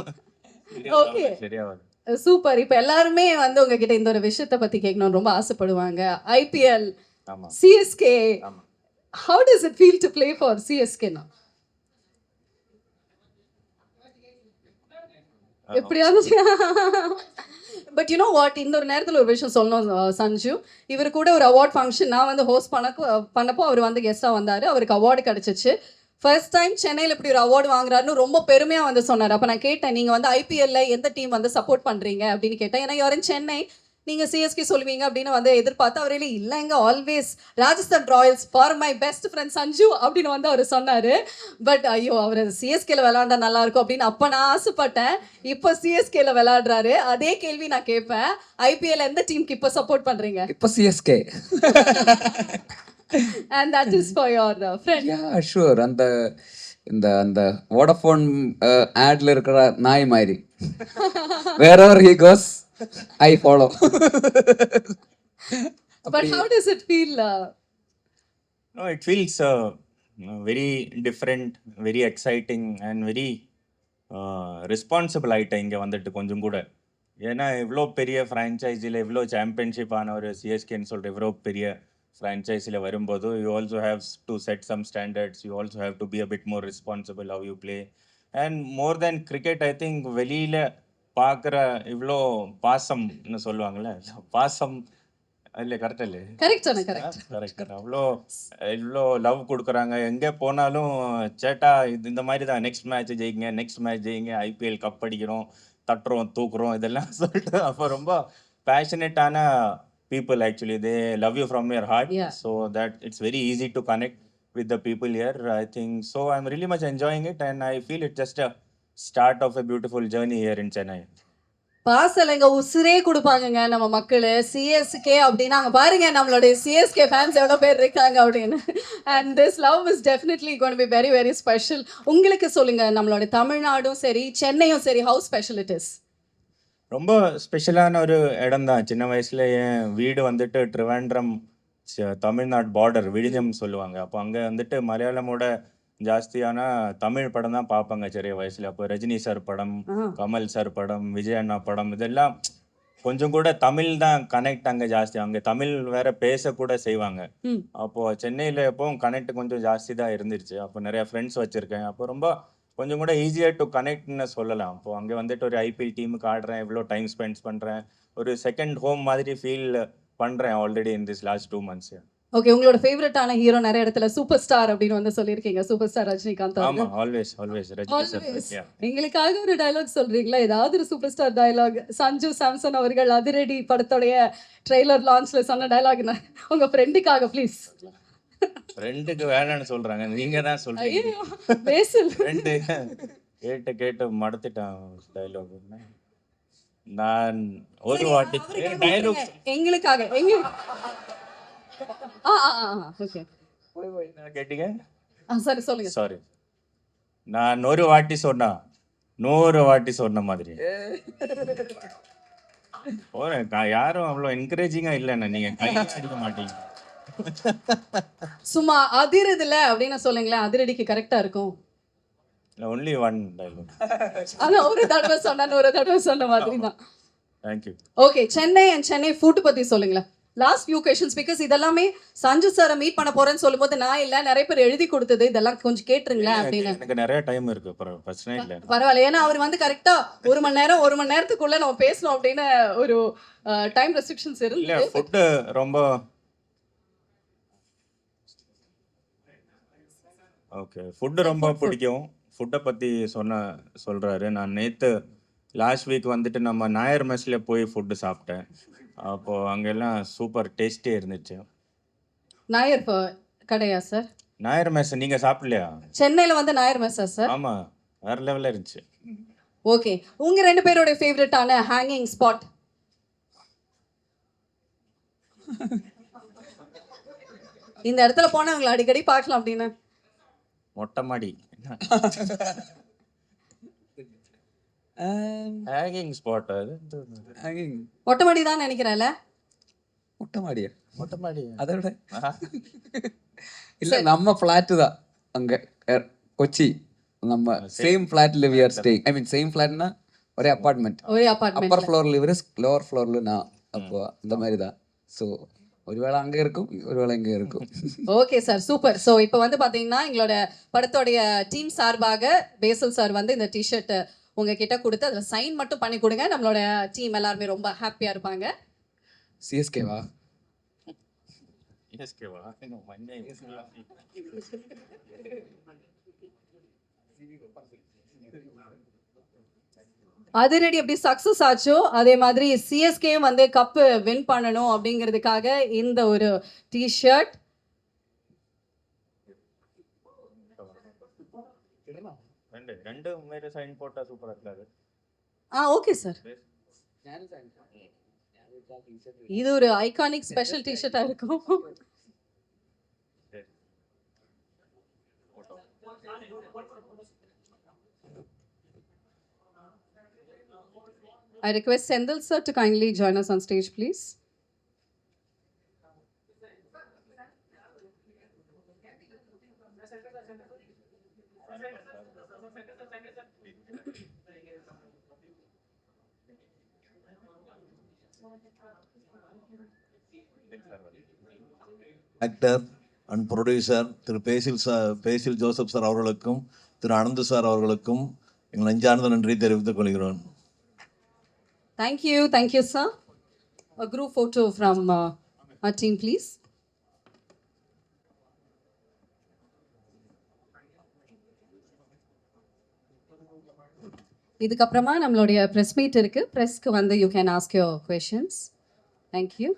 Speaker 2: ஓகே,
Speaker 11: சரியாவது.
Speaker 2: சூப்பர். இப்போ எல்லாருமே வந்து உங்ககிட்ட இந்த ஒரு விஷயத்தை பத்தி கேட்கணும்னு ரொம்ப ஆசைப்படுவாங்க. IPL, CSK, how does it feel to play for CSK now? எப்படியாவது பட் யூ நோ வாட், இந்த ஒரு நேரத்தில் ஒரு விஷயம் சொல்லணும் சஞ்சு. இவர் கூட ஒரு அவார்ட் ஃபங்க்ஷன் நான் வந்து ஹோஸ்ட் பண்ணப்போ அவர் வந்து கெஸ்ட்டாக வந்தார், அவருக்கு அவார்டு கிடச்சிச்சு. ஃபர்ஸ்ட் டைம் சென்னையில் இப்படி ஒரு அவார்டு வாங்குறாருன்னு ரொம்ப பெருமையாக வந்து சொன்னார். அப்போ நான் கேட்டேன், நீங்கள் வந்து ஐபிஎல்ல எந்த டீம் வந்து சப்போர்ட் பண்ணுறீங்க அப்படின்னு கேட்டேன். ஏன்னா யாரும் சென்னை நீங்கள் சிஎஸ்கே சொல்லுவீங்க அப்படின்னு வந்து எதிர்பார்த்து அவர் இல்லைங்க always Rajasthan Royals for my best friend Sanju அப்படின்னு வந்து அவர் சொன்னார். பட் ஐயோ அவர் சிஎஸ்கேல விளையாண்டா நல்லா இருக்கும் அப்படின்னு அப்போ நான் ஆசைப்பட்டேன். இப்போ சிஎஸ்கேல விளையாடுறாரு. அதே கேள்வி நான் கேட்பேன், ஐபிஎல் எந்த டீமுக்கு இப்போ சப்போர்ட் பண்ணுறீங்க?
Speaker 10: இப்போ CSK.
Speaker 2: And that is for your friend.
Speaker 10: Yeah, sure. அந்த வோடஃபோன் ஆட்ல இருக்கிற நாய் மாதிரி wherever he goes I follow.
Speaker 2: But how does it feel?
Speaker 11: No, it feels very different, very exciting and very responsible ஆயிட்டேன் இங்கே வந்துட்டு கொஞ்சம் கூட. ஏன்னா இவ்வளோ பெரிய ஃப்ரான்ச்சைஸில் இவ்வளோ சாம்பியன்ஷிப் ஆன ஒரு சிஎஸ்கேன்னு சொல்கிற இவ்வளோ பெரிய ஃப்ரான்ச்சைஸில் வரும்போது you also have to set some standards, you also have to be a bit more responsible how you play. And more than cricket I think வெளியில் பார்க்குற இவ்வளோ பாசம்னு சொல்லுவாங்கள்ல, பாசம் இல்லை கரெக்ட் இல்லை? கரெக்ட். இவ்வளோ லவ் கொடுக்குறாங்க. எங்கே போனாலும் சேட்டா இந்த மாதிரி தான், நெக்ஸ்ட் மேட்ச் ஜெயிங்க, ஐபிஎல் கப் அடிக்கிறோம், தட்டுறோம், தூக்குறோம், இதெல்லாம் சொல்லிட்டு அப்போ ரொம்ப பேஷனேட்டான people actually. They love you from your heart.
Speaker 2: Yeah.
Speaker 11: So that it's very easy to connect with the people here, I think. So I'm really much enjoying it and I feel it's just a start of a beautiful journey here in Chennai.
Speaker 2: பாசலைங்க உசுரே கொடுப்பாங்கங்க நம்ம மக்கள் CSK அப்படின்னா. அங்கே பாருங்க நம்மளுடைய CSK fans எவ்வளோ பேர் இருக்காங்க அப்படின்னு. And this love is definitely gonna be very very special. உங்களுக்கு சொல்லுங்க, நம்மளுடைய தமிழ்நாடும் சரி சென்னையும் சரி, ஹவு ஸ்பெஷல் இட் இஸ்?
Speaker 11: ரொம்ப ஸ்பெஷலான ஒரு இடம் தான். சின்ன வயசில் என் வீடு வந்துட்டு ட்ரிவாண்ட்ரம் தமிழ்நாடு பார்டர் விழிஞ்சம் சொல்லுவாங்க. அப்போ அங்கே வந்துட்டு மலையாளமோட ஜாஸ்தியான தமிழ் படம் தான் பார்ப்பாங்க சிறிய வயசில். அப்போ ரஜினி சார் படம், கமல் சார் படம், விஜய் அண்ணா படம், இதெல்லாம் கொஞ்சம் கூட தமிழ் தான் கனெக்ட் அங்கே ஜாஸ்தி. அங்கே தமிழ் வேற பேசக்கூட செய்வாங்க. அப்போது சென்னையில் எப்போவும் கனெக்ட் கொஞ்சம் ஜாஸ்தி தான் இருந்துருச்சு. அப்போ நிறையா ஃப்ரெண்ட்ஸ் வச்சுருக்கேன். அப்போ ரொம்ப கொஞ்சம் கூட ஈஸியாக டு கனெக்ட்னு சொல்லலாம். அப்போது அங்கே வந்துட்டு ஒரு ஐபிஎல் டீமுக்கு ஆடுறேன், எவ்வளோ டைம் ஸ்பெண்ட் பண்ணுறேன், ஒரு செகண்ட் ஹோம் மாதிரி ஃபீல் பண்ணுறேன் already in this last 2 months.
Speaker 2: Okay, உங்களோட ஃபேவரட்டான ஹீரோ நிறைய இடத்துல சூப்பர் ஸ்டார் அப்படின்னு வந்து சொல்லியிருக்கீங்க. Super star Rajinikanth.
Speaker 11: ஆமாம், ஆல்வேஸ் ரஜினி சார்.
Speaker 2: எங்களுக்காக ஒரு டயலாக் சொல்றீங்களா? ஏதாவது ஒரு super star dialogue. Sanju Samson அவர்கள் அதிரடி படத்துடைய ட்ரெய்லர் லான்ச்ல சொன்ன டயலாக் உங்க ஃப்ரெண்டுக்காக ப்ளீஸ்.
Speaker 11: ஃப்ரெண்டுக்கு வேணான்னு சொல்றாங்க, நீங்க தான் சொல்றீங்க. ஃப்ரெண்டு கேட்டு மடத்திட்டான் டயலாக். நான் ஒரு வாட்டி டயலாக்
Speaker 2: எங்களுக்காக ஓகே
Speaker 11: என்ன கேட்டீங்க?
Speaker 2: சரி சொல்லுங்க.
Speaker 11: சாரி, நான் ஒரு வாட்டி சொன்னா 100 வாட்டி சொன்ன மாதிரி. யாரும் அவ்வளோ என்கரேஜிங்கா இல்லைண்ணா, நீங்க கை அடிக்க மாட்டீங்க.
Speaker 2: சும்மா அதிரதுல அப்படின்னு சொல்லுங்களேன், அதிரடிக்கு கரெக்டா இருக்கும்.
Speaker 11: Only one dialogue.
Speaker 2: ஆனா ஒரு தடவை சொன்ன மாதிரி தான்.
Speaker 11: Thank you.
Speaker 2: Okay, Chennai and Chennai food பத்தி சொல்லுங்களேன். லாஸ்ட் ஃபியூ கொஸ்டின்ஸ், பிகாஸ் இதெல்லாமே சஞ்சு சாரை மீட் பண்ண போறேன்னு சொல்லும்போது நான் இல்லை, நிறைய பேர் எழுதி கொடுத்தது, இதெல்லாம் கொஞ்சம் கேட்டுருங்களேன் அப்படின்னு.
Speaker 11: எனக்கு நிறைய டைம் இருக்கு, பிரச்சனை இல்லை.
Speaker 2: பரவாயில்ல, ஏன்னா அவர் வந்து கரெக்டா 1 மணி நேரத்துக்குள்ள நம்ம பேசணும் அப்படின்னு ஒரு டைம் ரெஸ்ட்ரிக்ஷன்ஸ் இருக்கு.
Speaker 11: ஃபுட்டு ரொம்ப ஓகே, ஃபுட்டு ரொம்ப பிடிக்கும். ஃபுட்டை பற்றி சொல்கிறாரு. நான் நேற்று லாஸ்ட் வீக் வந்துட்டு நம்ம நாயர் மெஸ்ஸில் போய் ஃபுட்டு சாப்பிட்டேன். அப்போது அங்கெல்லாம் சூப்பர் டேஸ்டியாக இருந்துச்சு.
Speaker 2: நாயர் கடையா சார்?
Speaker 11: நாயர் மெஸ் நீங்கள் சாப்பிடலையா?
Speaker 2: சென்னையில் வந்து நாயர் மெஸ்ஸா சார்?
Speaker 11: ஆமாம், வேறு லெவலில் இருந்துச்சு.
Speaker 2: ஓகே, உங்கள் 2 பேரோட ஃபேவரட்டான ஹேங்கிங் ஸ்பாட்? இந்த இடத்துல போனால் உங்களை அடிக்கடி பார்க்கலாம் அப்படின்னு.
Speaker 11: மொட்டை மாடி ஹேங்கிங் ஸ்பாட். அது
Speaker 2: மொட்டை மாடி தான் நினைக்கிறேன்ல.
Speaker 10: மொட்டை மாடி அதை விட இல்லை, நம்ம ஃப்ளாட்டு தான் அங்கே கொச்சி. நம்ம சேம் ஃப்ளாட்ல we are staying. I mean same ஃப்ளாட்னா ஒரே அப்பார்ட்மெண்ட். அப்பர் ஃப்ளோர்ல இவரு, லோவர் ஃப்ளோர்ல நான். அப்போ அந்த மாதிரி தான். ஸோ ஒருவேளை அங்கே இருக்கும், ஒருவேளை இங்கே இருக்கும்.
Speaker 2: Okay sir, super. ஸோ இப்போ வந்து பார்த்தீங்கன்னா எங்களோட படத்தோடைய டீம் சார்பாக பேசல் சார் வந்து இந்த டிஷர்ட் உங்ககிட்ட கொடுத்து அதில் சைன் மட்டும் பண்ணி கொடுங்க. நம்மளோட டீம் எல்லாருமே ரொம்ப ஹாப்பியாக இருப்பாங்க.
Speaker 10: சிஎஸ்கேவா?
Speaker 2: அதிரடி எப்படி சக்ஸஸ் ஆச்சோ அதே மாதிரி சிஎஸ்கேயும் வந்து கப்பு வின் பண்ணணும் அப்படிங்கிறதுக்காக இந்த ஒரு டிஷர்ட்.
Speaker 11: ரெண்டு மேல சைன் போட்டா சூப்பரா இருக்காது.
Speaker 2: Okay sir. இது ஒரு ஐகானிக் ஸ்பெஷல் டிஷர்ட்டா இருக்கும். I request Sendil sir to kindly join us on stage, please.
Speaker 1: Actor and producer Thiru phase Joseph sir அவர்களுக்கும் திரு அனந்து சார் அவர்களுக்கும் எங்கள் நெஞ்சார்ந்த நன்றி தெரிவித்துக் கொள்கிறோம்.
Speaker 2: Thank you, sir. A group photo from our team, please. இதுக்கப்புறமா நம்மளுடைய ப்ரெஸ் மீட் இருக்கு. ப்ரெஸ்க்கு வந்து you can ask your questions. Thank you.